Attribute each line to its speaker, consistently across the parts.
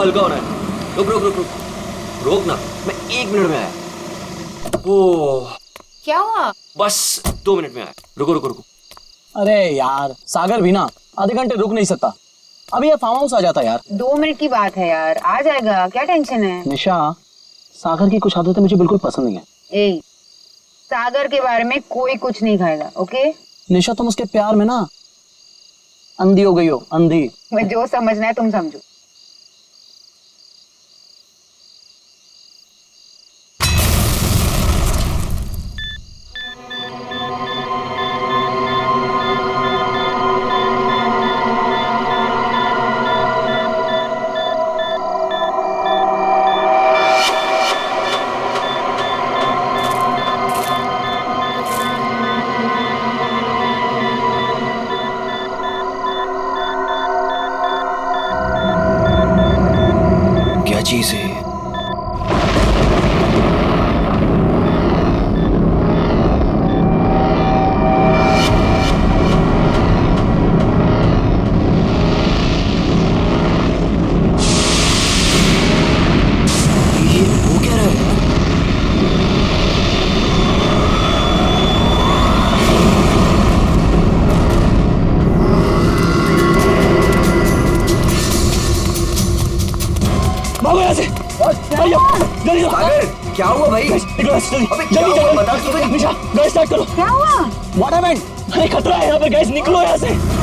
Speaker 1: हल्का होना है। रुक रुक रुक रुक रोक ना, मैं 1 मिनट में आया। ओह
Speaker 2: क्या हुआ?
Speaker 1: बस 2 मिनट में आया। रुको रुको रुको।
Speaker 3: अरे यार सागर भी ना आधे घंटे रुक नहीं सकता, अभी ये फार्म हाउस आ जाता यार।
Speaker 2: 2 मिनट की बात है यार, आ जाएगा, क्या टेंशन है?
Speaker 3: निशा, सागर की कुछ आदतें मुझे बिल्कुल पसंद नहीं है।
Speaker 2: ए, सागर के बारे में कोई कुछ नहीं खाएगा, ओके?
Speaker 3: निशा तुम उसके प्यार में ना अंधी हो गई हो, अंधी।
Speaker 2: मैं जो समझना है तुम समझो।
Speaker 1: क्या चीज है? ये वो क्या रहा है?
Speaker 3: भागो यहाँ से, जल्दी
Speaker 1: सागर क्या हुआ भाई? अबे क्या हुआ बता तो सही।
Speaker 3: निशा गैस स्टार्ट करो।
Speaker 2: क्या हुआ?
Speaker 3: What happened? अरे खतरा है यहाँ पे, गैस निकलो यहाँ से।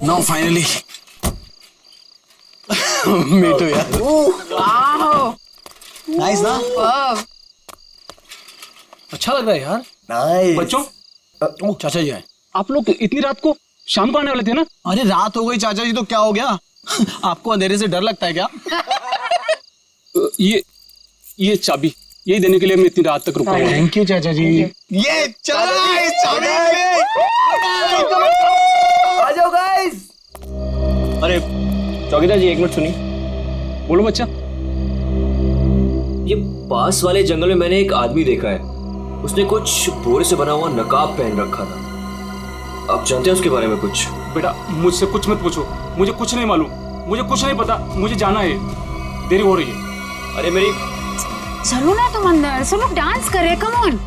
Speaker 4: Now finally.
Speaker 3: Me too यार।
Speaker 2: वाह,
Speaker 4: Nice ना?
Speaker 2: वाह।
Speaker 4: अच्छा लग रहा है यार।
Speaker 1: नाइस।
Speaker 4: बच्चों, ओ चाचा जी आए। आप लोग इतनी रात को शाम को आने वाले थे ना?
Speaker 3: अरे रात हो गई चाचा जी तो क्या हो गया? आपको अंधेरे से डर लगता है क्या?
Speaker 4: ये चाबी यही देने के लिए मैं इतनी रात तक रुका हूँ।
Speaker 3: थैंक यू चाचा जी।
Speaker 4: ये चला इस चाबी
Speaker 1: आ जाओ गाइस।
Speaker 3: अरे चौकीदार जी 1 मिनट सुनिए।
Speaker 4: बोलो बच्चा।
Speaker 1: ये पास वाले जंगल में मैंने एक आदमी देखा है, उसने कुछ बोरे से बना हुआ नकाब पहन रखा था। आप जानते हैं उसके बारे में कुछ?
Speaker 4: बेटा मुझसे कुछ मत पूछो, मुझे कुछ नहीं मालूम, मुझे कुछ नहीं पता, मुझे जाना है, देरी हो रही है।
Speaker 1: अरे मेरी
Speaker 2: चलो ना तुम अंदर, सब लोग डांस कर रहे, कम ऑन।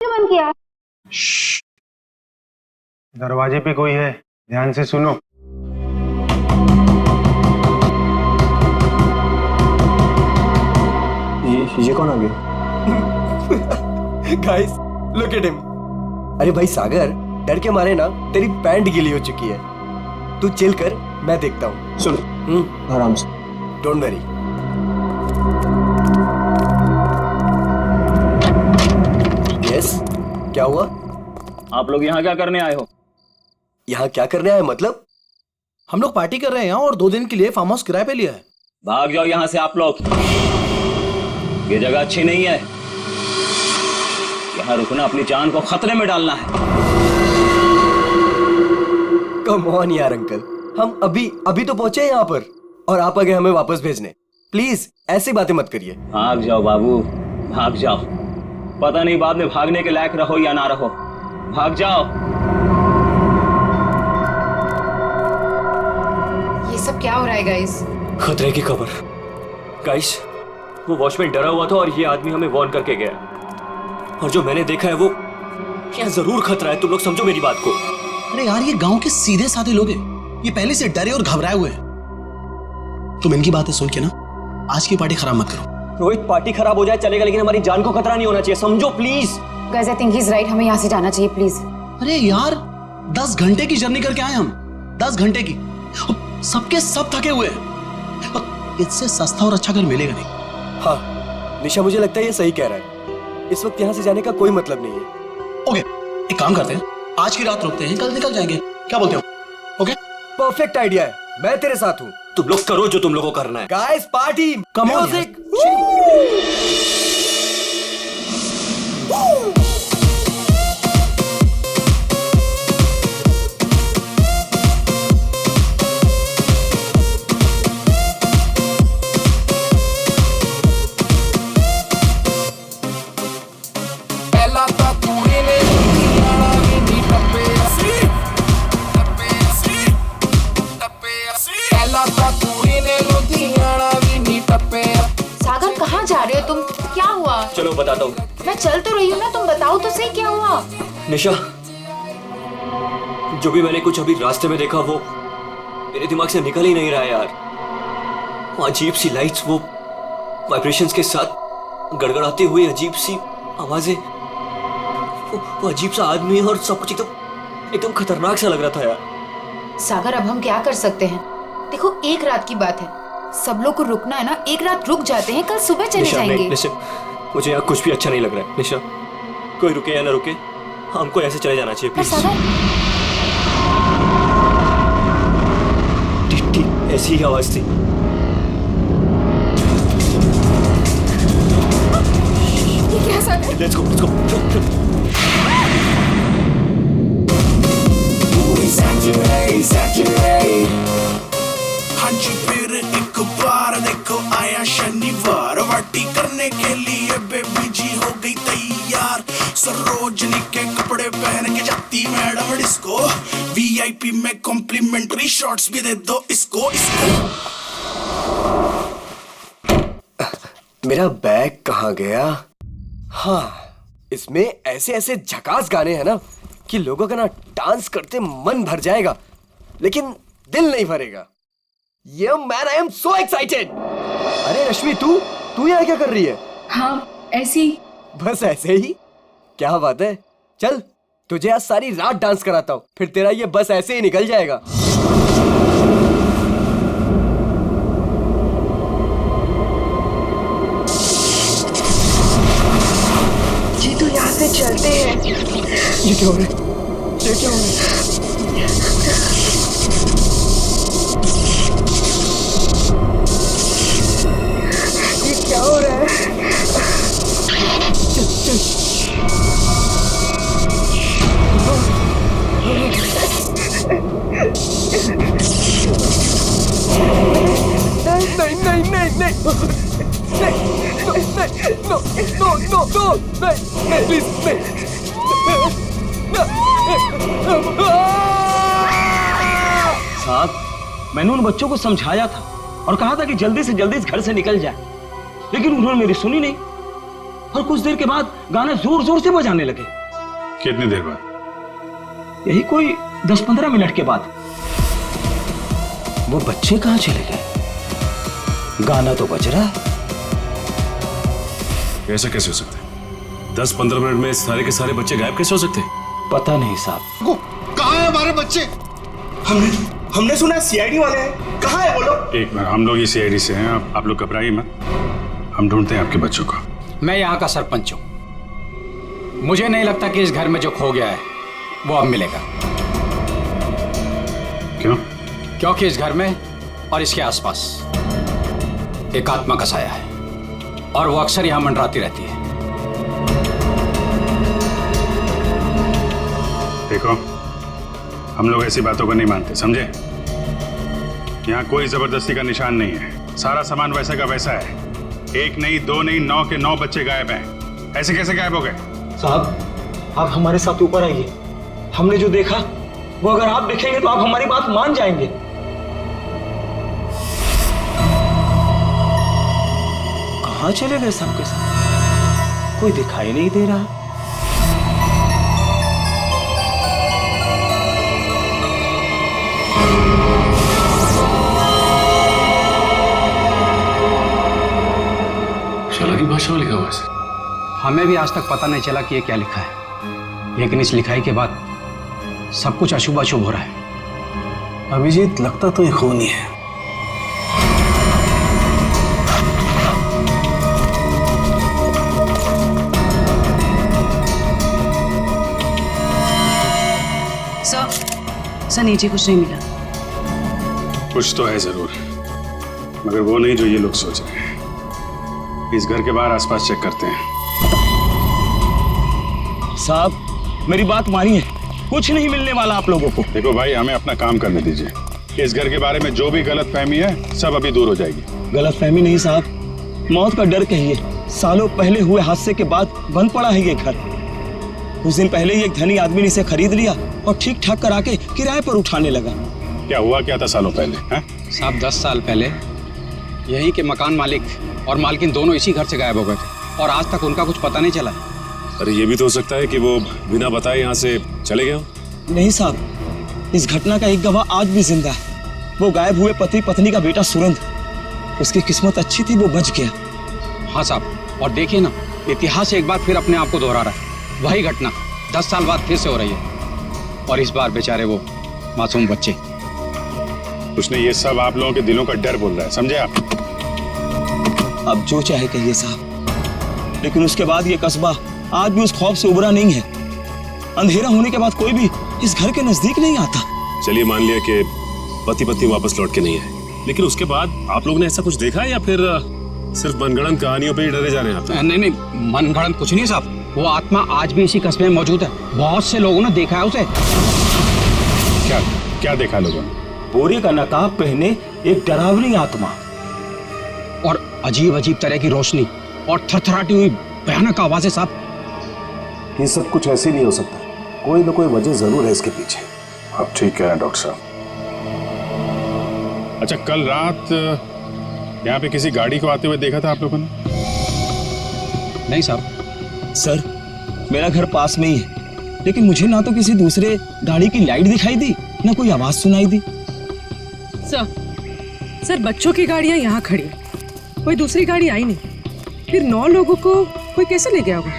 Speaker 2: बंद किया।
Speaker 5: दरवाजे पे कोई है, ध्यान से सुनो।
Speaker 3: ये कौन आ गया?
Speaker 1: Guys look at him. अरे भाई सागर, डर के मारे ना तेरी पैंट गीली हो चुकी है। तू चिल कर, मैं देखता हूँ।
Speaker 3: सुन आराम से।
Speaker 1: Don't worry. यस, क्या हुआ?
Speaker 3: आप लोग यहाँ क्या करने आए हो?
Speaker 1: यहाँ क्या करने आए मतलब?
Speaker 4: हम लोग पार्टी कर रहे हैं यहाँ और 2 दिन के लिए फार्म हाउस किराए पे लिया है।
Speaker 3: भाग जाओ यहाँ से आप लोग। ये जगह अच्छी नहीं है। यहाँ रुकना अपनी जान को खतरे में डालना है।
Speaker 6: कम ऑन यार अंकल, हम अभी तो पहुंचे यहाँ पर और आप आ गए हमें वापस भेजने। प्लीज ऐसी बातें मत करिए।
Speaker 3: भाग जाओ बाबू, भाग जाओ। पता नहीं बाद में भागने के लायक रहो या ना रहो। भाग जाओ।
Speaker 2: ये सब क्या हो रहा है गाइस?
Speaker 1: खतरे की खबर। गाइस, वो वॉचमैन डरा हुआ था और ये आदमी हमें वार्न करके गया। और जो मैंने देखा है वो यहाँ जरूर खतरा है। तुम लोग समझो मेरी बात को।
Speaker 7: अरे यार, ये गांव के सीधे साधे लोग हैं। ये पहले से डरे और घबराए हुए हैं। तुम इनकी बातें सुन के ना आज की पार्टी खराब मत करो।
Speaker 1: रोहित, पार्टी खराब हो जाए चलेगा, लेकिन हमारी जान को खतरा नहीं होना चाहिए, समझो please.
Speaker 2: Guys, I think he is right, हमें यहाँ से जाना चाहिए प्लीज।
Speaker 7: अरे यार, 10 घंटे की जर्नी करके आए हम। 10 घंटे की। सबके सब थके हुए हैं। और इससे सस्ता और अच्छा घर मिलेगा नहीं।
Speaker 6: हाँ निशा, मुझे लगता है ये सही कह रहा है। इस वक्त यहाँ से जाने का कोई मतलब नहीं है।
Speaker 7: ओके, एक काम करते हैं, आज की रात रुकते हैं, कल निकल जाएंगे। क्या बोलते हो? ओके,
Speaker 6: परफेक्ट आइडिया है, मैं तेरे साथ हूँ।
Speaker 1: तुम लोग करो जो तुम लोगों को करना है।
Speaker 6: Guys, party,
Speaker 7: Come on,
Speaker 6: music.
Speaker 2: Sagar, कहाँ जा रहे हो तुम? क्या हुआ?
Speaker 1: चलो बताता हूँ।
Speaker 2: मैं चल तो रही हूँ ना, तुम बताओ तो सही क्या हुआ?
Speaker 1: निशा, जो भी मैंने कुछ अभी रास्ते में देखा वो मेरे दिमाग से निकल ही नहीं रहा है यार। वो अजीब सी लाइट्स, वो वाइब्रेशंस के साथ गड़गड़ाती हुई अजीब सी आवाजें, वो अजीब सा आदमी और सब कुछ एकदम खतरनाक सा लग रहा था यार।
Speaker 2: सागर, अब हम क्या कर सकते हैं? देखो, एक रात की बात है, सब लोग को रुकना है ना, एक रात रुक जाते हैं, कल सुबह चले
Speaker 1: निशा,
Speaker 2: जाएंगे।
Speaker 1: निशा, मुझे यहाँ कुछ भी अच्छा नहीं लग रहा है। निशा, कोई रुके या ना रुके, हमको ऐसे चले जाना चाहिए
Speaker 2: पर
Speaker 1: प्लीज।
Speaker 2: सागर,
Speaker 1: ठीक ठीक ऐसी ही आवाज थी।
Speaker 2: ये क्या सागर?
Speaker 1: Let's go, let's go.
Speaker 8: जी फिर एक बार देखो आया शनिवार, पार्टी करने के लिए बेबी जी हो गई तैयार। सरोजनी के कपड़े पहन के जाती मैडम डिस्को। वीआईपी में कॉम्प्लीमेंट्री शॉट्स भी दे दो इसको।
Speaker 6: मेरा बैग कहाँ गया? हाँ, इसमें ऐसे ऐसे झकास गाने हैं ना कि लोगों का ना डांस करते मन भर जाएगा, लेकिन दिल नहीं भरेगा। ये man, I am so excited. अरे रश्मि, तू यहाँ क्या कर रही है?
Speaker 9: हाँ, ऐसी।
Speaker 6: बस ऐसे ही? क्या बात है, चल तुझे आज सारी रात डांस कराता हूँ, फिर तेरा ये बस ऐसे ही निकल जाएगा।
Speaker 9: जी तो यहाँ से चलते हैं।
Speaker 6: ये क्या हो रहा है? ये क्या हो रहा है?
Speaker 9: क्या हो रहा है?
Speaker 6: नहीं नहीं नहीं नहीं नो नो नो नो नहीं नहीं प्लीज नहीं।
Speaker 3: साहब, मैंने उन बच्चों को समझाया था और कहा था कि जल्दी से जल्दी इस घर से निकल जाए, लेकिन उन्होंने मेरी सुनी नहीं और कुछ देर के बाद गाना जोर जोर से बजाने लगे।
Speaker 10: कितनी देर बाद?
Speaker 3: यही कोई 10-15 मिनट के बाद।
Speaker 6: वो बच्चे कहाँ चले गए? गाना तो बज रहा है।
Speaker 10: ऐसा कैसे हो सकता है? 10-15 मिनट में सारे के सारे बच्चे गायब कैसे हो सकते हैं?
Speaker 6: पता नहीं साहब।
Speaker 8: कहाँ है हमारे बच्चे? हमने सुना सीआईडी वाले हैं। कहाँ है वो लोग?
Speaker 10: एक मिनट, हम लोग ही सीआईडी से हैं, आप लोग घबराइए मत, हम ढूंढते हैं आपके बच्चों को।
Speaker 11: मैं यहाँ का सरपंच हूँ। मुझे नहीं लगता कि इस घर में जो खो गया है वो अब मिलेगा।
Speaker 10: क्यों?
Speaker 11: क्योंकि इस घर में और इसके आसपास एक आत्मा का साया है। और वो अक्सर यहाँ मंडराती रहती है।
Speaker 10: देखो, हम लोग ऐसी बातों को नहीं मानते, समझे? यहाँ कोई जबरदस्ती का निशान नहीं है। सारा सामान वैसा का वैसा है। एक नहीं, दो नहीं, 9 के 9 बच्चे गायब हैं। ऐसे कैसे गायब हो गए?
Speaker 3: साहब, आप हमारे साथ ऊपर आइए। हमने जो देखा वो अगर आप देखेंगे तो आप हमारी बात मान जाएंगे। कहाँ चले गए सबके साथ? कोई दिखाई नहीं दे रहा।
Speaker 10: शाला की भाषा में लिखा हुआ है।
Speaker 11: हमें भी आज तक पता नहीं चला कि ये क्या लिखा है, लेकिन इस लिखाई के बाद सब कुछ अशुभ अशुभ हो रहा है।
Speaker 7: अभिजीत, लगता तो ये खूनी है।
Speaker 12: सर नीचे कुछ नहीं मिला।
Speaker 10: कुछ तो है जरूर, मगर वो नहीं जो ये लोग सोच रहे हैं। इस घर के बाहर आसपास चेक करते हैं।
Speaker 3: साहब, मेरी बात मानिए, कुछ नहीं मिलने वाला आप लोगों को।
Speaker 10: देखो भाई, हमें अपना काम करने दीजिए। इस घर के बारे में जो भी गलतफहमी है सब अभी दूर हो जाएगी।
Speaker 3: गलतफहमी नहीं साहब, मौत का डर कहिए। सालों पहले हुए हादसे के बाद बंद पड़ा है ये घर। कुछ दिन पहले ही एक धनी आदमी ने इसे खरीद लिया और ठीक ठाक करा के किराए पर उठाने लगा।
Speaker 10: क्या हुआ क्या था सालों पहले?
Speaker 11: साहब, 10 साल पहले यहीं के मकान मालिक और मालकिन दोनों इसी घर से गायब हो गए थे और आज तक उनका कुछ पता नहीं चला।
Speaker 10: अरे ये भी तो हो सकता है कि वो बिना बताए यहाँ से चले गए हो।
Speaker 3: नहीं साहब, इस घटना का एक गवाह आज भी जिंदा है। वो गायब हुए पति पत्नी का बेटा सुरंद। उसकी किस्मत अच्छी थी, वो बच गया।
Speaker 11: हाँ साहब, और देखिए ना, इतिहास एक बार फिर अपने आप को दोहरा रहा है। वही घटना 10 साल बाद फिर से हो रही है और इस बार बेचारे वो मासूम बच्चे।
Speaker 10: उसने ये सब आप लोगों के दिलों का डर बोल रहा है, समझे आप?
Speaker 3: अब जो चाहे कहिए साहब, लेकिन उसके बाद ये कस्बा आज भी उस खौफ से उबरा नहीं है। अंधेरा होने के बाद कोई भी इस घर के नजदीक नहीं आता।
Speaker 10: चलिए मान लिया कि पति पत्नी वापस लौट के नहीं है, लेकिन उसके बाद आप लोगों ने ऐसा कुछ देखा है या फिर सिर्फ मनगढ़ंत कहानियों पे ही डरे जा रहे हैं आप?
Speaker 11: नहीं, मनगढ़ंत कुछ नहीं साहब। वो आत्मा आज भी इसी कस्बे में मौजूद है। बहुत से लोगों ने देखा है उसे।
Speaker 10: क्या क्या देखा लोगों ने?
Speaker 3: बोरे का नकाब पहने एक डरावनी आत्मा
Speaker 11: और अजीब अजीब तरह की रोशनी और थरथराती हुई भयानक आवाजें। साहब,
Speaker 7: ये सब कुछ ऐसे नहीं हो सकता। कोई ना कोई वजह जरूर है इसके पीछे।
Speaker 10: आप ठीक कह रहे हैं डॉक्टर साहब। अच्छा, कल रात यहाँ पे किसी गाड़ी को आते हुए देखा था आप लोगों ने?
Speaker 11: नहीं साहब।
Speaker 3: सर, मेरा घर पास में ही है, लेकिन मुझे ना तो किसी दूसरे गाड़ी की लाइट दिखाई दी, ना कोई आवाज सुनाई दी।
Speaker 12: सर बच्चों की गाड़ियां यहाँ खड़ी, कोई दूसरी गाड़ी आई नहीं। फिर 9 लोगों को कोई कैसे ले गया होगा?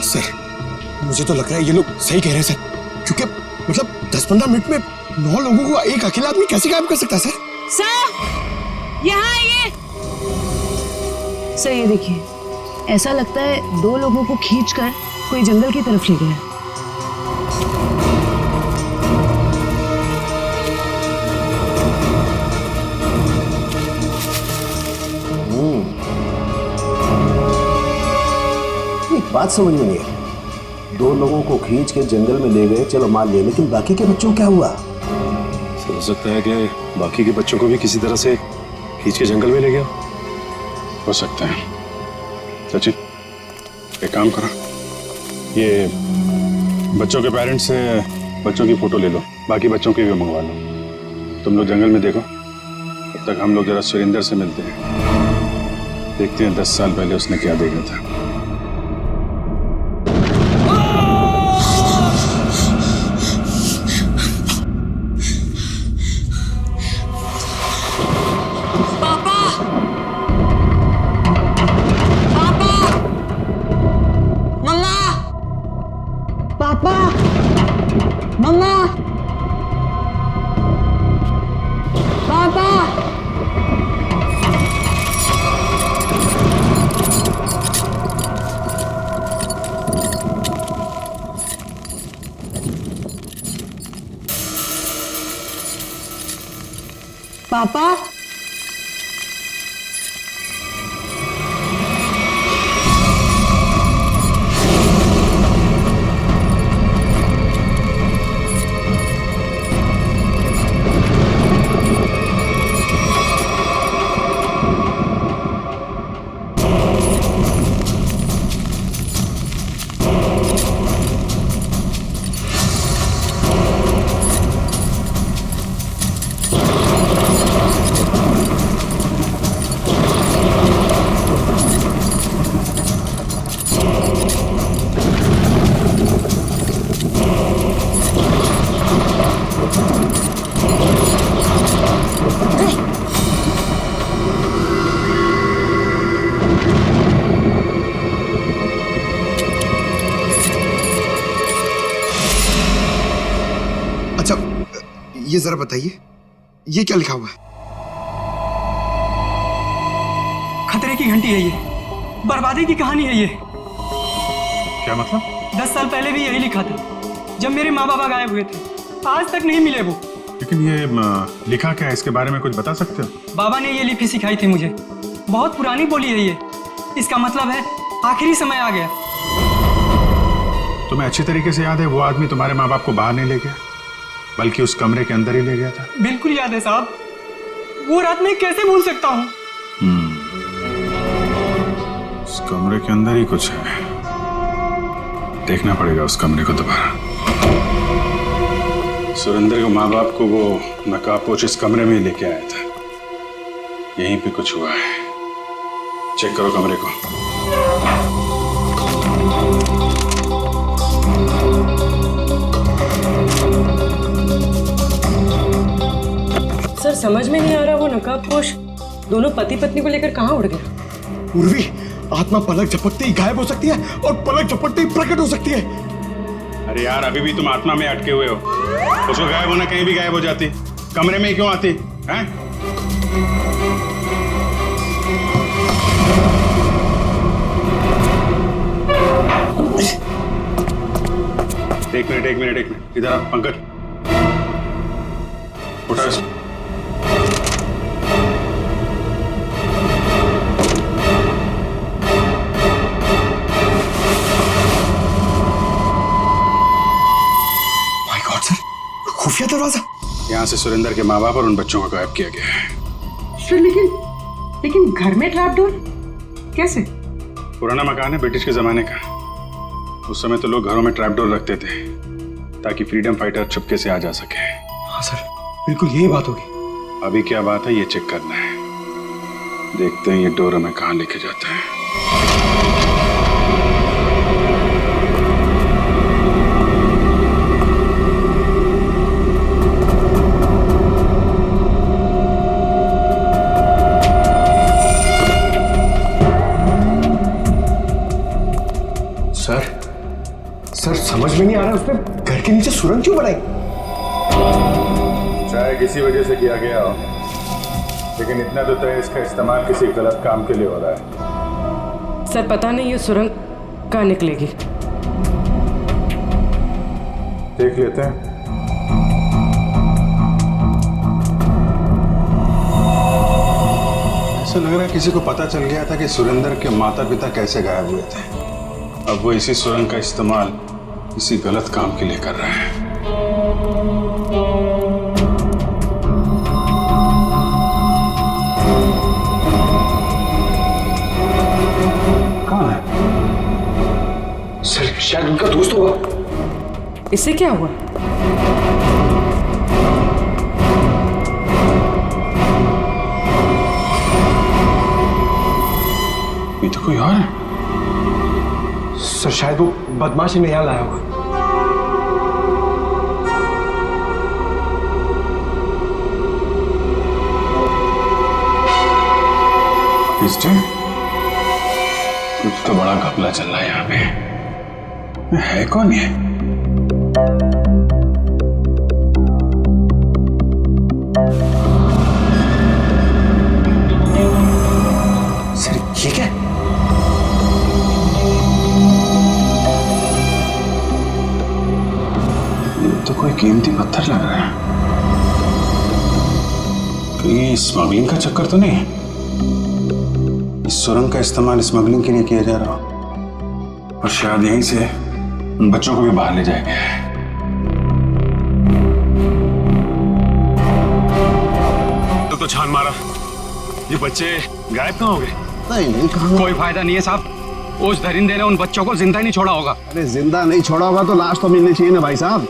Speaker 8: सर, मुझे तो लग रहा है ये लोग सही कह रहे हैं सर, क्योंकि मतलब 10-15 मिनट में 9 लोगों को एक अकेला आदमी कैसे गायब कर सकता है?
Speaker 12: सर यहाँ आइए।
Speaker 13: सर ये देखिए, ऐसा लगता है 2 लोगों को खींचकर कोई जंगल की तरफ ले गया।
Speaker 7: एक बात समझ में नहीं आई। 2 लोगों को खींच के जंगल में ले गए, चलो मान लिया, लेकिन बाकी के बच्चों को क्या हुआ?
Speaker 10: हो सकता है कि बाकी के बच्चों को भी किसी तरह से खींच के जंगल में ले गया हो सकता है। सचिन, एक काम करो, ये बच्चों के पेरेंट्स से बच्चों की फोटो ले लो, बाकी बच्चों की भी मंगवा लो। तुम लोग जंगल में देखो, तब तक हम लोग जरा सुरेंद्र से मिलते हैं, देखते हैं 10 साल पहले उसने क्या देखा था।
Speaker 13: पापा,
Speaker 14: अच्छा ये जरा बताइए, ये क्या लिखा हुआ है?
Speaker 15: खतरे की घंटी है ये, बर्बादी की कहानी है ये।
Speaker 10: क्या मतलब?
Speaker 15: 10 साल पहले भी यही लिखा था, जब मेरे माँ बाबा गायब हुए थे। आज तक नहीं मिले वो।
Speaker 10: लेकिन ये लिखा क्या है, इसके बारे में कुछ बता सकते हो?
Speaker 15: बाबा ने ये लिपि सिखाई थी मुझे, बहुत पुरानी बोली है ये। इसका मतलब है आखिरी समय आ गया।
Speaker 10: तुम्हें अच्छी तरीके से याद है वो आदमी तुम्हारे माँ बाप को बाहर नहीं ले गया, बल्कि उस कमरे के अंदर ही ले गया था?
Speaker 15: बिल्कुल याद है साहब, वो रात मैं कैसे भूल सकता हूँ।
Speaker 10: उस कमरे के अंदर ही कुछ है, देखना पड़ेगा उस कमरे को दोबारा। सुरेंद्र के माँ बाप को वो नकाबपोश इस कमरे में ही लेके आया था, यहीं पे कुछ हुआ है। चेक करो कमरे को।
Speaker 12: सर समझ में नहीं आ रहा, वो नकाबपोश दोनों पति पत्नी को लेकर कहाँ उड़ गया?
Speaker 14: उर्वी, आत्मा पलक झपकते ही गायब हो सकती है और पलक झपकते ही प्रकट हो सकती है।
Speaker 10: अरे यार, अभी भी तुम आत्मा में अटके हुए हो। उसको गायब होना कहीं भी गायब हो जाती, कमरे में ही क्यों आती हैं? एक मिनट इधर आ पंकज, उठा इसको।
Speaker 14: माय गॉड सर, खुफिया दरवाजा।
Speaker 10: यहाँ से सुरेंद्र के माँ बाप और उन बच्चों को गायब किया गया है।
Speaker 12: सर लेकिन घर में ट्रैप डोर कैसे?
Speaker 10: पुराना मकान है, ब्रिटिश के जमाने का। उस समय तो लोग घरों में ट्रैप डोर रखते थे ताकि फ्रीडम फाइटर चुपके से आ जा सके।
Speaker 14: हाँ सर, बिल्कुल यही बात होगी।
Speaker 10: अभी क्या बात है ये चेक करना है। देखते हैं ये डोर हमें कहाँ लेके जाता है।
Speaker 14: सर समझ में नहीं आ रहा, उसने घर के नीचे सुरंग क्यों बनाई?
Speaker 10: शायद किसी वजह से किया गया हो, लेकिन इतना तो तय इसका इस्तेमाल किसी गलत काम के लिए हो रहा है।
Speaker 12: सर पता नहीं ये सुरंग कहाँ निकलेगी।
Speaker 10: देख लेते हैं। ऐसा लग रहा है किसी को पता चल गया था कि सुरेंद्र के माता पिता कैसे गायब हुए थे। अब वो इसी सुरंग का इस्तेमाल किसी गलत काम के लिए कर रहा है। कौन है?
Speaker 14: सर शायद उनका दोस्त होगा।
Speaker 12: इससे क्या हुआ?
Speaker 10: ये तो कोई और है।
Speaker 14: सर शायद वो बदमाशी में यहाँ लाया होगा।
Speaker 10: कुछ तो बड़ा घपला चल रहा है यहाँ पे। है कौन ये?
Speaker 14: सर ये क्या?
Speaker 10: तो कोई कीमती पत्थर लग रहा है। कहीं स्मगलिंग का चक्कर तो नहीं है? इस सुरंग का इस्तेमाल स्मगलिंग के लिए किया जा रहा हो और शायद यहीं से उन बच्चों को भी बाहर ले जाया गया है।
Speaker 11: तो छान मारा, ये बच्चे गायब कहाँ हो गए?
Speaker 7: नहीं कहाँ?
Speaker 11: कोई फायदा नहीं है साहब, उस दरिंदे ने उन बच्चों को जिंदा नहीं छोड़ा होगा।
Speaker 7: अरे जिंदा नहीं छोड़ा होगा तो लाश तो मिलनी चाहिए ना भाई साहब।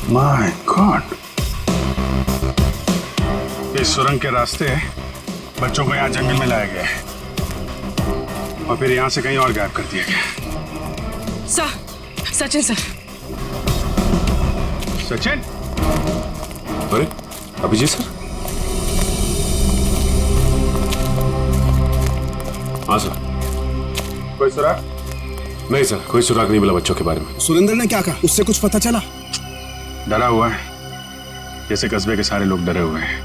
Speaker 10: माय गॉड, इस सुरंग के रास्ते बच्चों को यहाँ जंगल में लाया गया है और फिर यहाँ से कहीं और गायब कर दिया गया।
Speaker 12: सचिन सर।
Speaker 10: सचिन? अरे अभिजीत सर, हाँ सर। कोई सुराग? नहीं सर, कोई सुराग नहीं मिला बच्चों के बारे में।
Speaker 14: सुरेंद्र ने क्या कहा? उससे कुछ पता चला?
Speaker 10: डरा हुआ है, जैसे कस्बे के सारे लोग डरे हुए हैं।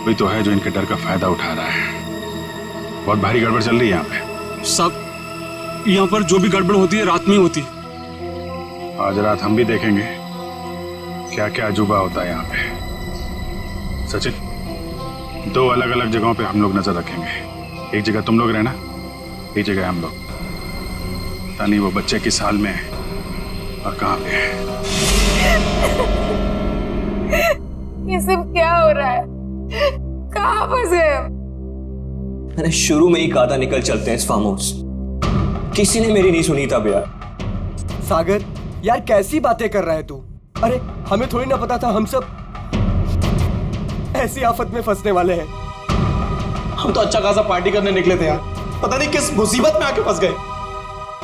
Speaker 10: कोई तो है जो इनके डर का फायदा उठा रहा है। बहुत भारी गड़बड़ चल रही है यहाँ पे।
Speaker 4: साहब, यहाँ पर जो भी गड़बड़ होती है रात में ही होती है।
Speaker 10: आज रात हम भी देखेंगे क्या क्या अजूबा होता है यहाँ पे। सचिन, 2 अलग अलग जगहों पे हम लोग नजर रखेंगे। एक जगह तुम लोग रहना, एक जगह हम लोग। पता नहीं वो बच्चे किस हाल में है और कहाँ पे है।
Speaker 2: ये सब क्या हो रहा है? कहाँ फंस गए हम?
Speaker 1: मैंने शुरू में ही कहा था निकल चलते हैं इस फार्म हाउस। किसी ने मेरी नहीं सुनी तब यार।
Speaker 6: सागर, यार कैसी बातें कर रहा है तू? अरे हमें थोड़ी ना पता था हम सब ऐसी आफत में फंसने वाले हैं।
Speaker 14: हम तो अच्छा खासा पार्टी करने निकले थे यार, पता नहीं किस मुसीबत में आके फंस गए।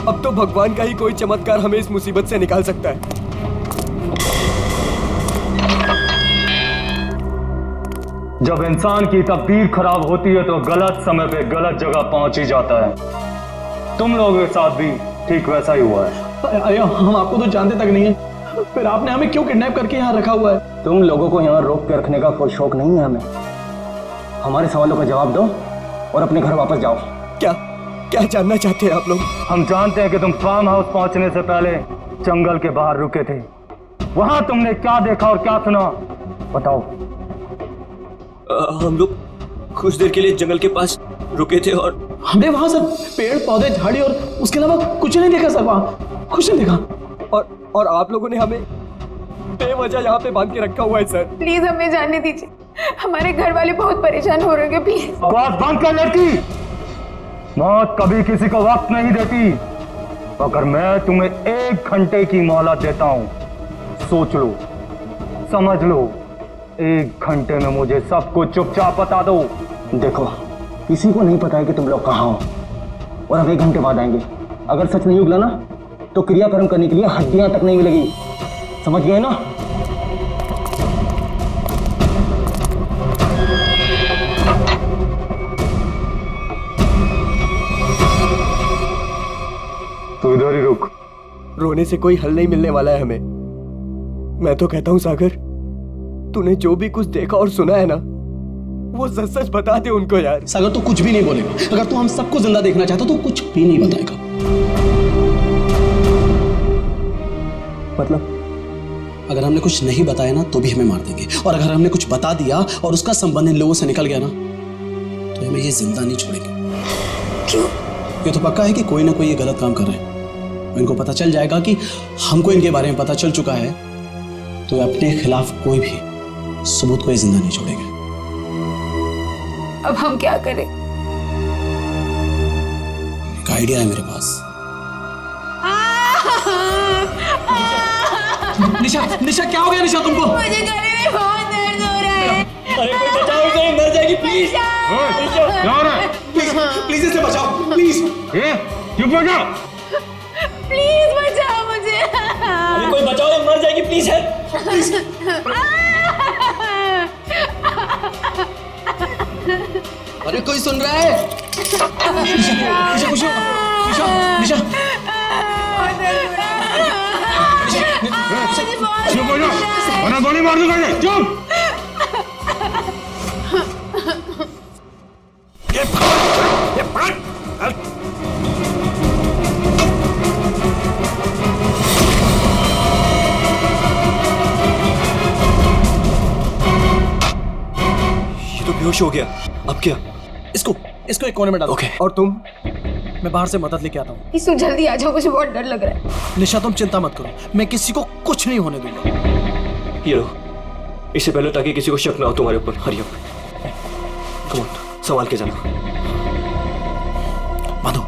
Speaker 6: अब तो भगवान का ही कोई चमत्कार हमें इस मुसीबत से निकाल सकता है।
Speaker 16: जब इंसान की तकदीर खराब होती है तो गलत समय पे गलत जगह पहुंच ही जाता है। तुम लोगों के साथ भी ठीक वैसा ही हुआ है।
Speaker 7: अरे हम आपको तो जानते तक नहीं है, फिर आपने हमें क्यों किडनैप करके यहाँ रखा हुआ है?
Speaker 16: तुम लोगों को यहाँ रोक के रखने का कोई शौक नहीं है हमें। हमारे सवालों का जवाब दो और अपने घर वापस जाओ।
Speaker 6: क्या क्या जानना चाहते हैं आप लोग?
Speaker 16: हम जानते हैं कि तुम फार्म हाउस पहुंचने से पहले जंगल के बाहर रुके थे। वहां तुमने क्या देखा और क्या सुना, बताओ।
Speaker 1: हम लोग कुछ देर के लिए जंगल के पास रुके थे और
Speaker 7: हमने वहां सर पेड़ पौधे झाड़ी और उसके अलावा कुछ नहीं देखा सर, वहां कुछ नहीं देखा।
Speaker 6: और आप लोगों ने हमें बेवजह यहाँ पे बांध के रखा हुआ है सर।
Speaker 2: प्लीज हमें जाने दीजिए, हमारे घर वाले बहुत परेशान हो रहे हैं। प्लीज
Speaker 16: आवाज बंद कर लड़की। मौत कभी किसी को वक्त नहीं देती। अगर मैं तुम्हें 1 घंटे की मोहलत देता हूं, सोच लो, समझ लो। 1 घंटे में मुझे सब कुछ चुपचाप बता दो। देखो, किसी को नहीं पता है कि तुम लोग कहाँ हो और अब 1 घंटे बाद आएंगे। अगर सच नहीं उगला ना तो क्रियाक्रम करने के लिए हड्डियां तक नहीं मिलेगी। समझ गए ना?
Speaker 6: तो इधर ही रुक। रोने से कोई हल नहीं मिलने वाला है हमें। मैं तो कहता हूं सागर, तूने जो भी कुछ देखा और सुना है ना, वो सच सच बता दे उनको यार।
Speaker 7: सागर तो कुछ भी नहीं बोलेगा। अगर तू हम सबको जिंदा देखना चाहता तो कुछ भी नहीं बताएगा।
Speaker 6: मतलब
Speaker 7: अगर हमने कुछ नहीं बताया ना तो भी हमें मार देंगे, और अगर हमने कुछ बता दिया और उसका संबंध इन लोगों से निकल गया ना तो हमें ये जिंदा नहीं छोड़ेंगे। क्यों? ये तो पक्का है कि कोई ना कोई ये गलत काम कर रहे हैं। इनको पता चल जाएगा कि हमको इनके बारे में पता चल चुका है, तो अपने खिलाफ कोई भी सबूत को ये जिंदा नहीं छोड़ेंगे।
Speaker 2: अब हम क्या करें?
Speaker 7: एक आइडिया है मेरे पास। निशा, निशा क्या हो गया निशा तुमको?
Speaker 2: मुझे गले में बहुत दर्द हो रहा है।
Speaker 1: अरे कोई बचाओ इसे, मर जाएगी प्लीज।
Speaker 10: क्या हो रहा है?
Speaker 7: प्लीज इसे बचाओ, प्लीज।
Speaker 10: चुप हो जाओ।
Speaker 2: प्लीज बचाओ मुझे।
Speaker 1: अरे कोई बचाओ, ये मर जाएगी प्लीज।
Speaker 7: अरे कोई सुन रहा है? निशा कुछ निशा निशा
Speaker 10: चुप हो जाओ, वरना गोली मार दूंगा। चुप।
Speaker 1: ये तो बेहोश हो गया। अब क्या?
Speaker 7: इसको एक कोने में डालो।
Speaker 1: ओके।
Speaker 6: और तुम?
Speaker 7: मैं बाहर से मदद लेके आता हूँ।
Speaker 2: इसु जल्दी आ जाओ, मुझे बहुत डर लग रहा है।
Speaker 7: निशा तुम चिंता मत करो, मैं किसी को कुछ नहीं होने दूंगा।
Speaker 1: ये लो, इससे पहले ताकि किसी को शक ना हो तुम्हारे ऊपर। हरी अप, कम ऑन, संभाल के जाना।
Speaker 7: माधो,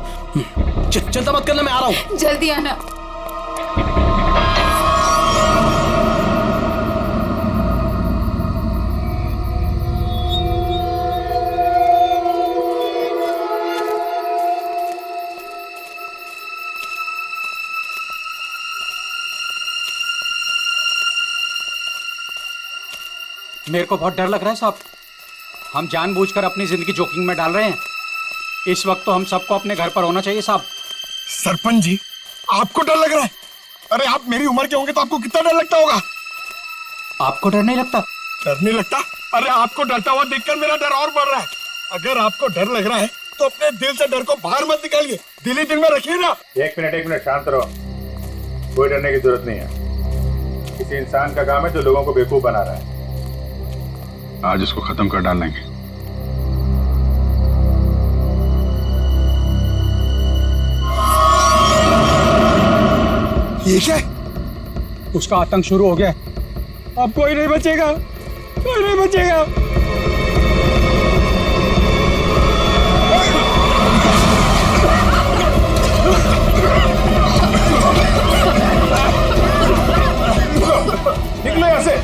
Speaker 7: चिंता मत करना, मैं आ रहा हूँ।
Speaker 2: जल्दी आना।
Speaker 4: मेरे को बहुत डर लग रहा है साहब।
Speaker 11: हम जानबूझकर अपनी जिंदगी जोखिम में डाल रहे हैं? इस वक्त तो हम सबको अपने घर पर होना चाहिए साहब।
Speaker 14: सरपंच जी, आपको डर लग रहा है? अरे आप मेरी उम्र के होंगे तो आपको कितना डर लगता होगा?
Speaker 11: आपको डर नहीं लगता?
Speaker 14: डर नहीं लगता? अरे आपको डरता हुआ देखकर मेरा डर और बढ़ रहा है। अगर आपको डर लग रहा है तो अपने दिल से डर को बाहर मत निकालिए, दिल ही दिल में रखिए ना।
Speaker 10: एक मिनट शांत रहो। कोई डरने की जरूरत नहीं है। किसी इंसान का काम है जो लोगों को बेवकूफ बना रहा है। आज इसको खत्म कर डालेंगे।
Speaker 14: ये क्या?
Speaker 11: उसका आतंक शुरू हो गया। अब कोई नहीं बचेगा, कोई नहीं बचेगा।
Speaker 10: निकलो यहाँ से।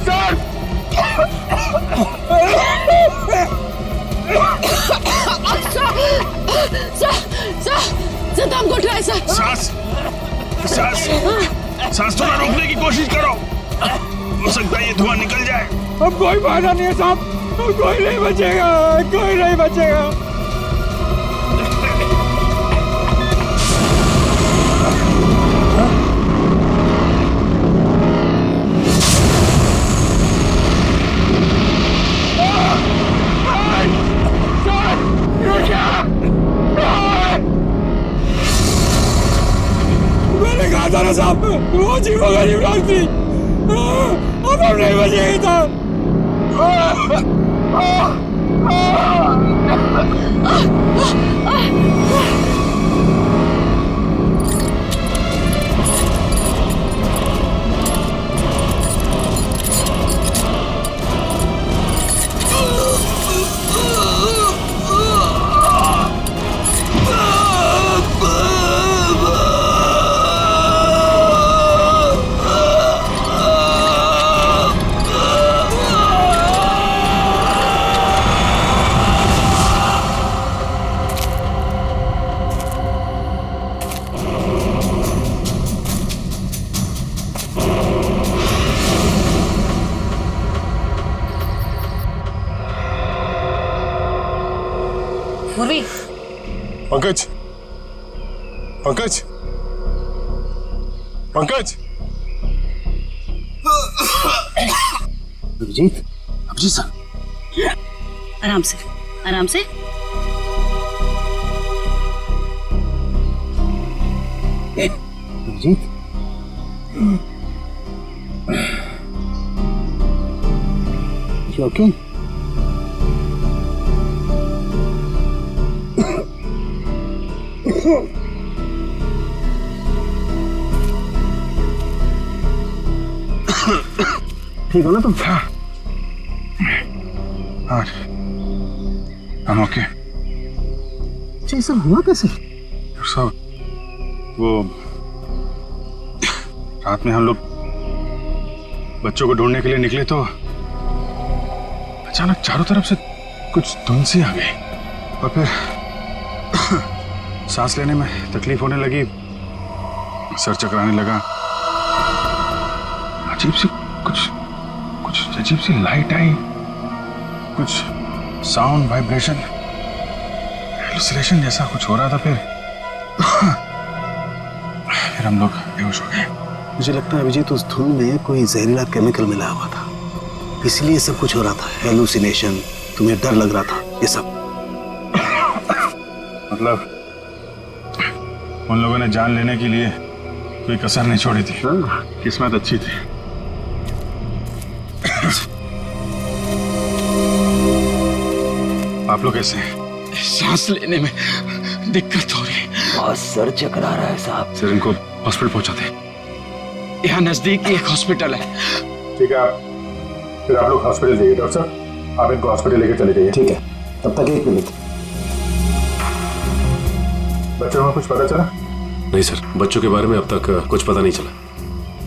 Speaker 14: सर!
Speaker 13: सर दम घुट रहा है सर।
Speaker 10: सांस थोड़ा रोकने की कोशिश करो। हो सकता है ये धुआं निकल जाए।
Speaker 11: अब कोई फायदा नहीं है साहब, कोई नहीं बचेगा, कोई नहीं बचेगा। मैंने कहा था ना साहब, वो जीवोगरीब लोग थी। अब हम नहीं बचेंगे साहब।
Speaker 13: पूर्वी,
Speaker 14: पंकज, पंकज, पंकज।
Speaker 7: अभिजीत, अभिजीत सर।
Speaker 13: आराम से, आराम से।
Speaker 7: Abhijit, you okay? ठीक हो ना तुम?
Speaker 10: हाँ, I'm okay।
Speaker 7: अच्छा, ये सब हुआ कैसे?
Speaker 10: सब वो रात में हम लोग बच्चों को ढूंढने के लिए निकले तो अचानक चारों तरफ से कुछ धुंध सी आ गई और फिर सांस लेने में तकलीफ होने लगी, सर चकराने लगा। अजीब सी कुछ अजीब सी लाइट आई, कुछ साउंड, वाइब्रेशन, हेलुसिनेशन जैसा कुछ हो रहा था। फिर हम लोग बेहोश हो गए।
Speaker 7: मुझे लगता है अभिजीत उस धुंध में कोई जहरीला केमिकल मिला हुआ था, इसलिए सब कुछ हो रहा था। हेलुसिनेशन, तुम्हें डर लग रहा था, ये सब।
Speaker 10: मतलब उन लोगों ने जान लेने के लिए कोई कसर नहीं छोड़ी थी। किस्मत अच्छी थी। आप लोग कैसे हैं?
Speaker 11: सांस लेने में दिक्कत हो रही है।
Speaker 6: बहुत सर चकरा रहा है साहब।
Speaker 10: सर इनको हॉस्पिटल पहुंचाते।
Speaker 11: यहाँ नजदीक एक हॉस्पिटल है।
Speaker 10: ठीक है, फिर आप लोग हॉस्पिटल जाइए। डॉक्टर साहब, आप इनको हॉस्पिटल लेके चले जाइए।
Speaker 7: ठीक है, तब तक 1 मिनट।
Speaker 10: बच्चों में कुछ पता चला?
Speaker 17: नहीं सर, बच्चों के बारे में अब तक कुछ पता नहीं चला।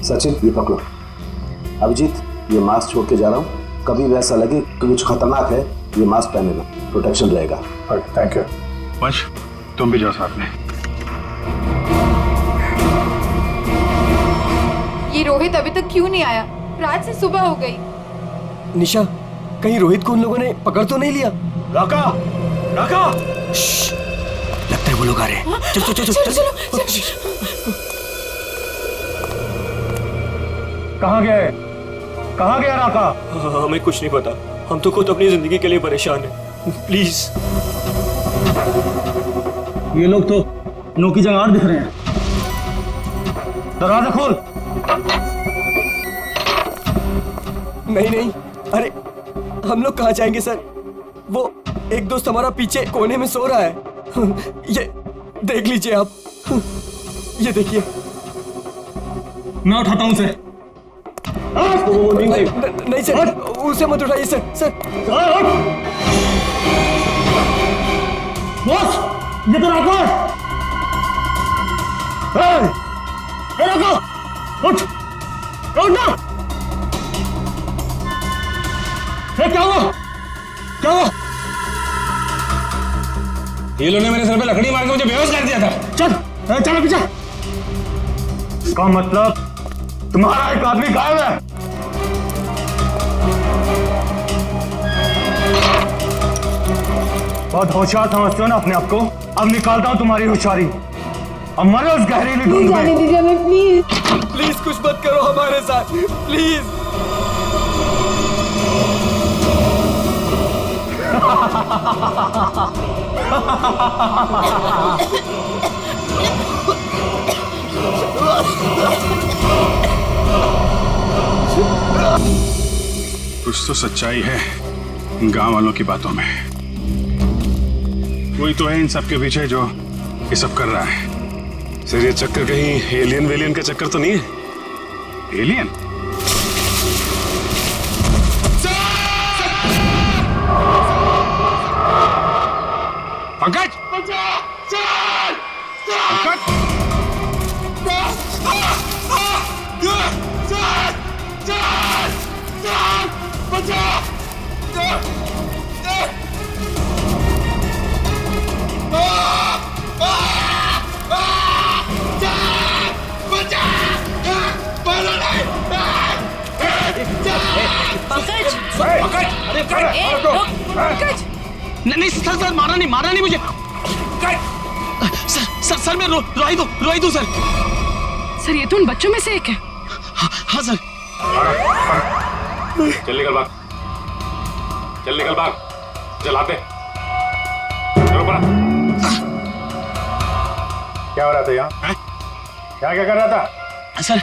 Speaker 7: सचिन, ये पकड़ो। अभिजीत, ये मास्क छोड़ के जा रहा हूँ, कभी भी ऐसा लगे कि कुछ खतरनाक है, ये मास्क पहन लेना, प्रोटेक्शन रहेगा।
Speaker 10: Thank you. वंश, तुम भी जाओ साथ में।
Speaker 2: ये रोहित अभी तक क्यों नहीं आया? रात से सुबह हो गई।
Speaker 6: निशा, कहीं रोहित को उन लोगों ने पकड़ तो नहीं लिया?
Speaker 14: राका, राका!
Speaker 6: लगता है वो लोग आ रहे हैं। चल चल चल चल चल।
Speaker 16: कहाँ गए? कहाँ गया राका?
Speaker 1: हमें कुछ नहीं पता। हम तो खुद अपनी जिंदगी के लिए परेशान हैं। प्लीज।
Speaker 16: ये लोग तो नौकी जंगार दिख रहे हैं। दरवाजा खोल।
Speaker 6: नहीं नहीं, अरे हम लोग कहाँ जाएंगे सर? वो एक दोस्त हमारा पीछे कोने में सो रहा है। ये देख लीजिए आप, ये देखिए।
Speaker 16: मैं उठाता हूँ उसे।
Speaker 6: नहीं सर, उसे मत उठाइए सर। सर
Speaker 16: बॉस, ये तो राका है। राका, उठ ना। क्या हुआ? क्या हुआ?
Speaker 10: ये लोगों ने मेरे सर पे लकड़ी मार के मुझे बेहोश कर दिया था।
Speaker 16: चल चलो पीछे। का मतलब तुम्हारा एक आदमी गायब है। बहुत होशियार समझते हो ना अपने आप को। अब निकालता हूं तुम्हारी होशियारी। अब मरो उस गहरीली धुंध में।
Speaker 6: प्लीज प्लीज कुछ मत करो हमारे साथ, प्लीज।
Speaker 10: कुछ तो सच्चाई है गांव वालों की बातों में। कोई तो है इन सब के पीछे जो ये सब कर रहा है। सर, ये चक्कर कहीं एलियन वेलियन का चक्कर तो नहीं है? एलियन? पंकज!
Speaker 7: नहीं सर, सर मारा नहीं मुझे। सर सर मैं रोई दो सर।
Speaker 12: सर ये तो उन बच्चों में से एक है।
Speaker 7: हाँ सर।
Speaker 10: चल निकल भाग, चल आते। चलो पड़ा।
Speaker 5: क्या हो रहा था यहाँ? क्या कर रहा था?
Speaker 7: सर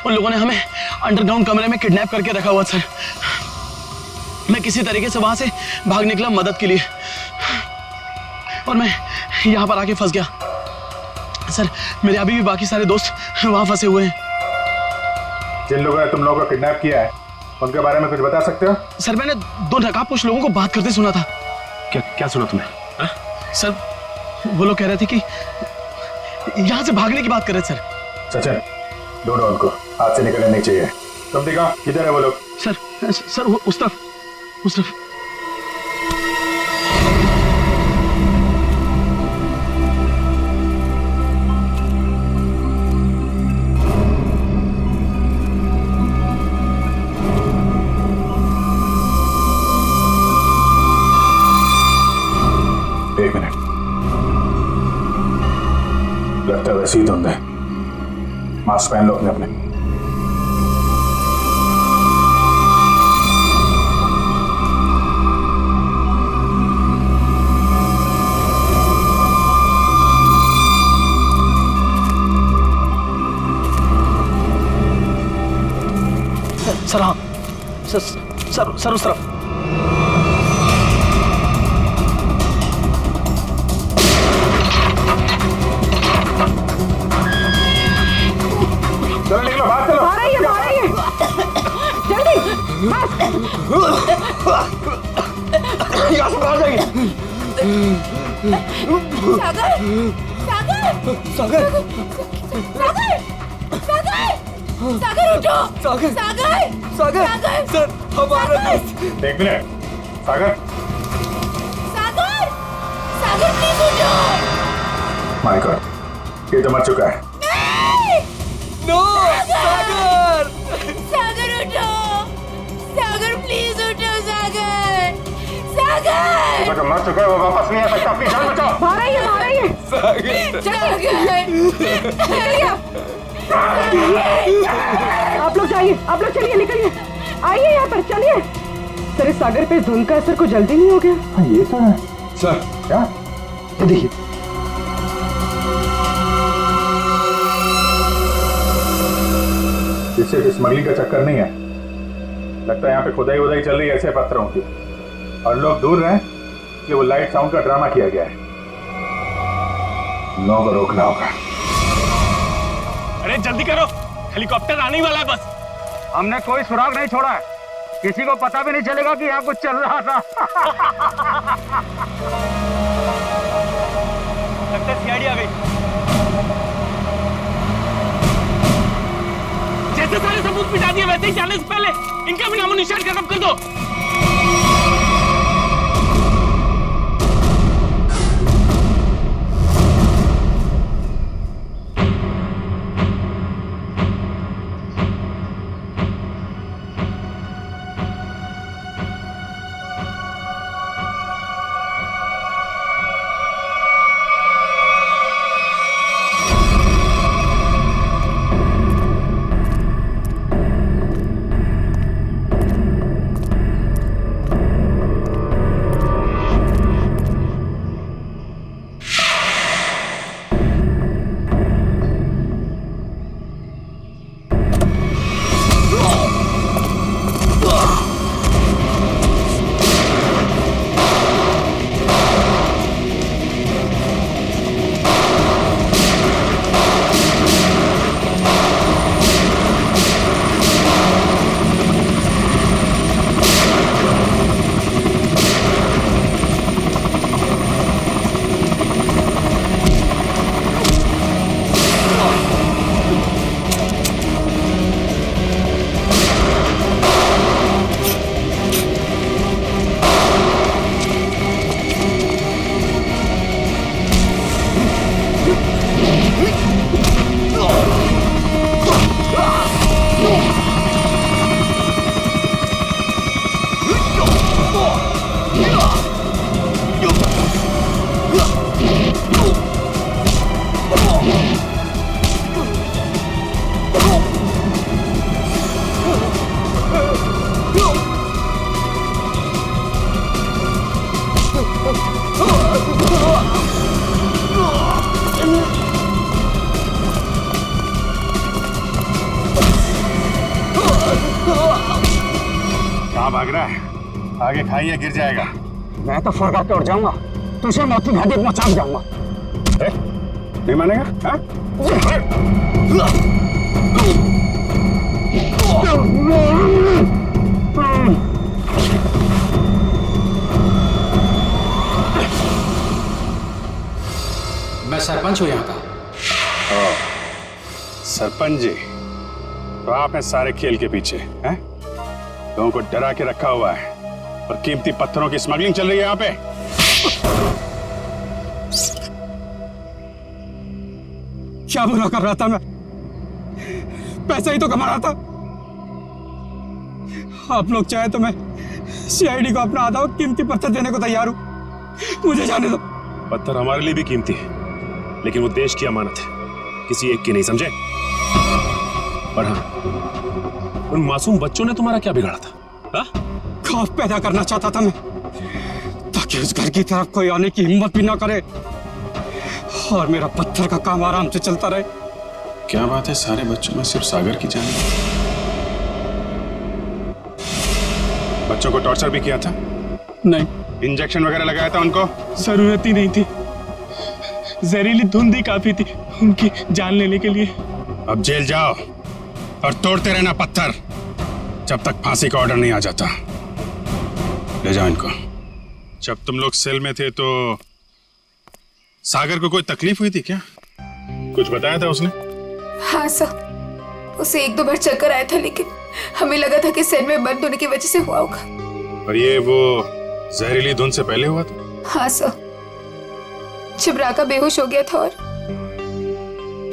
Speaker 7: उन लोगों ने हमें अंडरग्राउंड कमरे में किडनैप करके रखा हुआ सर। मैं किसी तरीके से वहां से भाग निकला मदद के लिए और मैं यहाँ पर आके फंस गया सर। मेरे अभी भी बाकी सारे दोस्त वहां फंसे हुए हैं।
Speaker 5: जिन लोगों ने तुम लोगों को किडनैप किया है उनके बारे में कुछ बता सकते हो?
Speaker 7: सर मैंने 2 नकाबपोश लोगों को बात करते सुना था।
Speaker 10: क्या सुना तुमने?
Speaker 7: सर वो लोग कह रहे थे कि यहाँ से भागने की बात कर रहे थे सर।
Speaker 5: सचिन, ढूंढो उनको, हाथ से निकलने नहीं चाहिए। तुम देखो किधर है वो लोग?
Speaker 7: सर वो उस तरफ।
Speaker 5: एक मिनट, लगता है वैसे ही धुंध है। मास्क पहन लो अपने।
Speaker 7: सर हाँ सर उस तरफ।
Speaker 5: चलो निकलो, बात करो।
Speaker 12: आ रही है जल्दी
Speaker 6: यहाँ से बाहर जाइए। सागर उठो। सागर सर हमारा दोस्त।
Speaker 5: एक मिनट, सागर
Speaker 9: प्लीज उठो।
Speaker 5: माय गॉड, ये तो मर चुका है।
Speaker 9: नो सागर उठो।
Speaker 5: लोग जो मर चुके हैं वो वापस नहीं आ सकता। अपनी जान बचाओ।
Speaker 12: बाहर आइए, बाहर आइए। आप लोग जाइए, आप लोग चलिए, निकलिए, आइए यहाँ पर, चलिए। सर इस सागर पे धुंध का असर को जल्दी नहीं हो गया?
Speaker 5: ये तो है सर। क्या
Speaker 16: देखिए
Speaker 5: इससे स्मगलिंग का चक्कर नहीं है, लगता है यहाँ पे खुदाई वुदाई चल रही है ऐसे पत्थरों की, और लोग दूर रहे कि वो लाइट साउंड का ड्रामा किया गया है। लोगों को रोकना होगा।
Speaker 3: अरे जल्दी करो, हेलीकॉप्टर आने ही वाला है बस।
Speaker 16: हमने कोई सुराग नहीं छोड़ा है, किसी को पता भी नहीं चलेगा कि यहाँ कुछ चल रहा था।
Speaker 3: लगता है सीआईडी आ गई। जैसे सारे सबूत मिटा दिए वैसे ही जाने से पहले इनका भी नामो निशान खत्म कर दो।
Speaker 5: कहाँ भाग रहा है? आगे खाइए, गिर जाएगा।
Speaker 16: मैं तो फरका के उड़ जाऊंगा, तुझे मौत की घाटी पहुंचा जाऊंगा।
Speaker 5: नहीं मानेगा? हाँ?
Speaker 11: मैं सरपंच हूँ यहाँ का।
Speaker 5: सरपंच जी, तो आप हैं सारे खेल के पीछे, हैं? लोगों को डरा के रखा हुआ है और कीमती पत्थरों की स्मगलिंग चल रही है यहाँ पे।
Speaker 15: क्या बुरा कर रहा था मैं? पैसा ही तो कमा रहा था। आप लोग चाहे तो मैं सीआईडी को अपना आधा कीमती पत्थर देने को तैयार हूं, मुझे जाने दो।
Speaker 17: पत्थर हमारे लिए भी कीमती है, लेकिन वो देश की अमानत है, किसी एक की नहीं, समझे? पर हाँ, उन मासूम बच्चों ने तुम्हारा क्या बिगाड़ा था? हा?
Speaker 15: खौफ पैदा करना चाहता था मैं, ताकि उस घर की तरफ कोई आने की हिम्मत भी ना करे और मेरा पत्थर का काम आराम से चलता रहे।
Speaker 10: क्या बात है, सारे बच्चों में सिर्फ सागर की जान है?
Speaker 5: बच्चों को टॉर्चर भी किया था?
Speaker 15: नहीं।
Speaker 5: इंजेक्शन वगैरह लगाया था उनको?
Speaker 15: जरूरत ही नहीं थी, जहरीली धुंध ही काफी थी उनकी जान लेने के लिए।
Speaker 5: अब जेल जाओ और तोड़ते रहना पत्थर जब तक फांसी का ऑर्डर नहीं आ जाता। ले जाओ इनको। जब तुम लोग सेल में थे तो सागर को कोई तकलीफ हुई थी क्या? कुछ बताया था उसने?
Speaker 2: हाँ सर, उसे एक दो बार चक्कर आया था, लेकिन हमें लगा था कि सेल में बंद होने की वजह से हुआ होगा।
Speaker 5: और ये वो जहरीली धुंध से पहले हुआ था?
Speaker 2: हाँ सर, जब राका बेहोश हो गया था और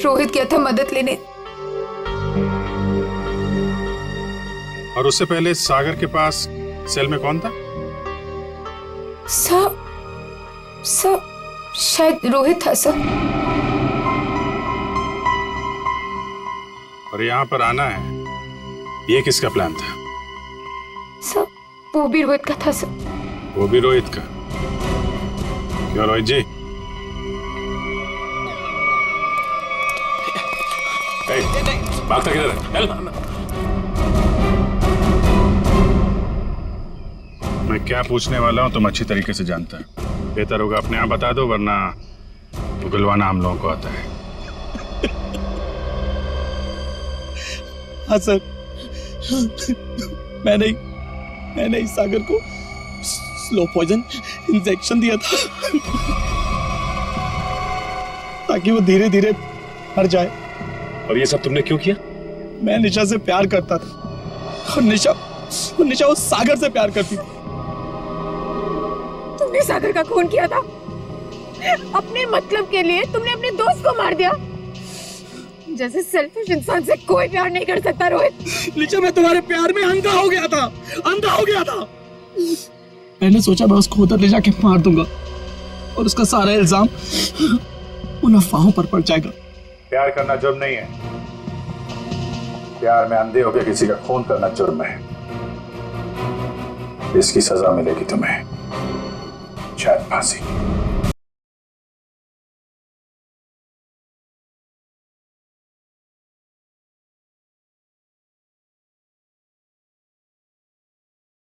Speaker 2: रोहित गया था मदद लेने।
Speaker 5: और उससे पहले सागर के पास सेल में कौन था?
Speaker 2: सर सर शायद रोहित था सर।
Speaker 5: और यहाँ पर आना है, ये किसका प्लान था?
Speaker 2: सर वो भी रोहित का था सर।
Speaker 5: वो भी रोहित का? क्यों रोहित जी?
Speaker 17: भागता किधर है? चल।
Speaker 5: मैं क्या पूछने वाला हूँ तुम अच्छी तरीके से जानता है। बेहतर होगा अपने आप बता दो, वरना उगलवाना हम लोगों को आता है।
Speaker 7: हाँ सर, मैंने इस सागर को स्लो पॉइजन इंजेक्शन दिया था ताकि वो धीरे धीरे मर जाए।
Speaker 17: और ये सब तुमने क्यों किया?
Speaker 7: मैं निशा से प्यार करता था और निशा उस सागर से प्यार करती थी।
Speaker 9: तुमने सागर का खून किया था अपने मतलब के लिए। तुमने अपने दोस्त को मार दिया। जैसे सेल्फिश इंसान से कोई प्यार नहीं कर सकता रोहित।
Speaker 7: निशा मैं तुम्हारे प्यार में अंधा हो गया था। मैंने सोचा मैं उसको उधर ले जाके मार दूंगा और उसका सारा इल्जाम उन अफवाहों पर पड़ जाएगा।
Speaker 10: प्यार करना जुर्म नहीं है, प्यार में अंधे होकर किसी का खून करना जुर्म है। इसकी सजा मिलेगी तुम्हें, शायद फांसी।